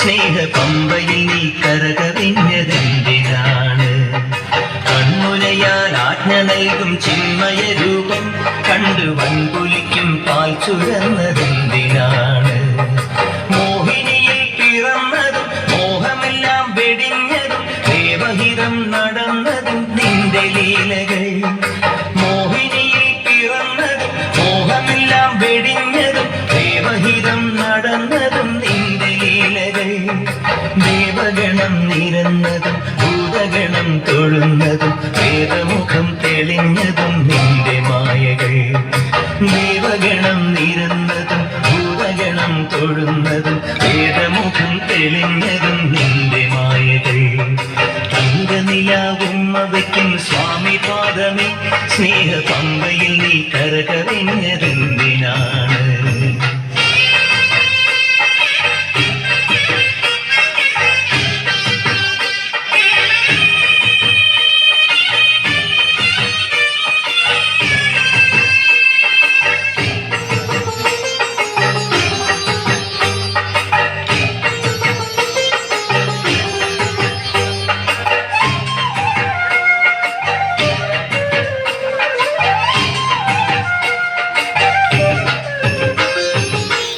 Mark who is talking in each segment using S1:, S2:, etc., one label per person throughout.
S1: സ്നേഹ പമ്പയിൽ നീ കരകവിഞ്ഞതെന്തിനാണ്? കൺമുനയാൽ ആജ്ഞ നൽകും ചിന്മയ രൂപം കണ്ടു വൻപുലിക്കും പാൽ ചുരന്നതെന്തിനാണ്? മോഹിനിയിൽ പിറന്നതും മോഹമെല്ലാം വെടിഞ്ഞതും ദേവഹിതം നടന്നതും നിന്റെ ലീലകൾ. മോഹിനിയിൽ പിറന്നതും മോഹമെല്ലാം വെടിഞ്ഞതും ദേവഹിതം നടന്നതും നിന്റെ ലീലകൾ. ദേവഗണം നിരന്നതും ഭൂതഗണം തൊഴുന്നതും വേദമുഖം തെളിഞ്ഞതും നിന്റെ മായകൾ. ദേവഗണം നിരന്നതും ഭൂതഗണം തൊഴുന്നതും വേദമുഖം തെളിഞ്ഞതും നിന്റെ മായകൾ. തങ്കനിലാവും അവയ്ക്കും സ്വാമി പാദമേ സ്നേഹ പമ്പയിൽ നീ കരകവിഞ്ഞതെന്തിനാണ്?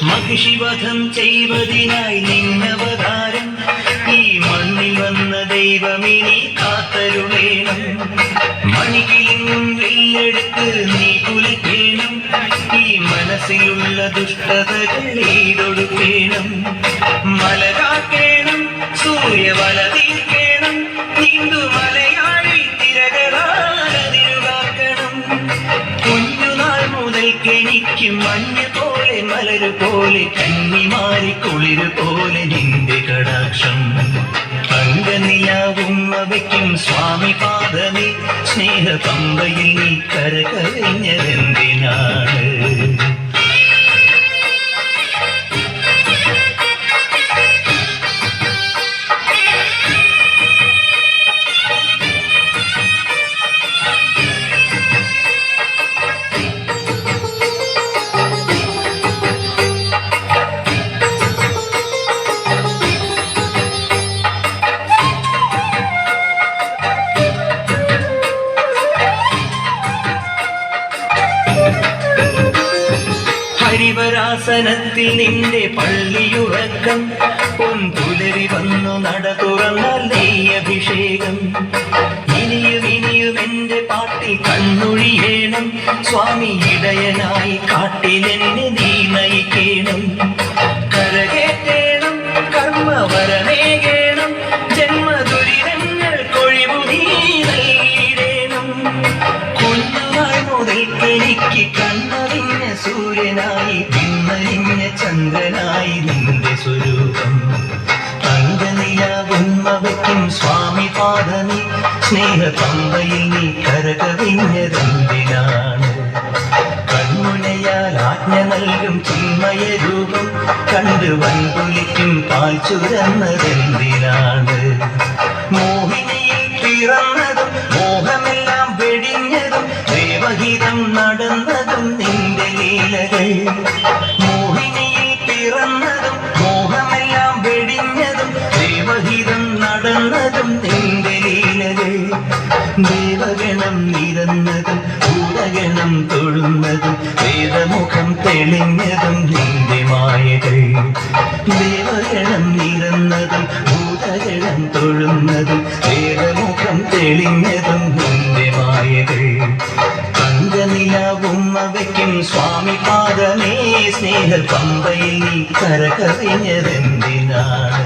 S1: മഹിഷിവധം ചെയ്വതിനായി നിന്നവതാരം ഈ മണ്ണിൽ വന്ന ദൈവമിനി കാത്തരുളേണം. മണികിലിങ്ങും വെല്ലെടുത്ത് നീ കുലിക്കേണം. ഈ മനസ്സിലുള്ള ദുഷ്ടതകൾ ഈടൊടുക്കേണം. മല കാക്കേണം, സൂര്യവല തീർക്കേണം. നീന്തു മലയാഴി തിരകളാതിരുകാക്കണം. കുഞ്ഞുനാൾ മുതൽക്കെനിക്ക് മഞ്ഞ് പോലെ മലരു പോലെ കന്നിമാരി കുളിരു പോലെ നിന്റെ കടാക്ഷം. അംഗനിലാവും അവയ്ക്കും സ്വാമി പാദമേ സ്നേഹ പമ്പയിൽ നീ കരകവിഞ്ഞതെന്തിനാണ്? ഹരിവരാസനത്തിൽ നിന്റെ പള്ളിയുറക്കം പൊൻപുലരി വന്നു നട തുറന്നാൽ നെയ്യഭിഷേകം. ഇനിയും ഇനിയും എന്റെ പാട്ടിൽ കണ്ണൊഴിയേണം. സ്വാമി ഇടയനായി കാട്ടിലെന്നെ നീ നയിക്കേണം. കരകേറ്റേണം, കർമ്മവരമേകേണം. ജന്മദുരിതങ്ങൾ കൊഴിവു നീ നൽകിയിടേണം. കുഞ്ഞുനാൾ മുതൽക്കെനിക്ക് കണ്ണറിഞ്ഞ സൂര്യനായി പിന്നലിഞ്ഞ ചന്ദ്രനായി നിന്റെ സ്വരൂപം. അംഗനിലാവും അവയ്ക്കും സ്വാമി പാദമേ സ്നേഹ പമ്പയിൽ നീ കരകവിഞ്ഞതെന്തിനാണ്? കൺമുനയാൽ ആജ്ഞ നൽകും ചിന്മയ രൂപം കണ്ടു വൻപുലിക്കും പാൽ ചുരന്നതെന്തിനാണ്? മോഹിനിയിൽ പിറന്നതും മോഹമെല്ലാം വെടിഞ്ഞതും ദേവഹിതം നടന്നതും നിന്റെ ലീലകൾ. മോഹിനിയിൽ പിറന്നതും മോഹമെല്ലാം വെടിഞ്ഞതും ദേവഹിതം നടന്നതും നിന്റെ ലീലകൾ. ദേവഗണം നിരന്നതും ഭൂതഗണം തൊഴുന്നതും വേദമുഖം തെളിഞ്ഞതും നിന്റെ മായകൾ. ദേവഗണം നിരന്നതും ഭൂതഗണം തൊഴുന്നതും വേദമുഖം തെളിഞ്ഞതും നിന്റെ മായകൾ. അംഗനിലാവും അവയ്ക്കും സ്വാമി പാദമേ സ്നേഹ പമ്പയിൽ നീ കരകവിഞ്ഞതെന്തിനാണ്?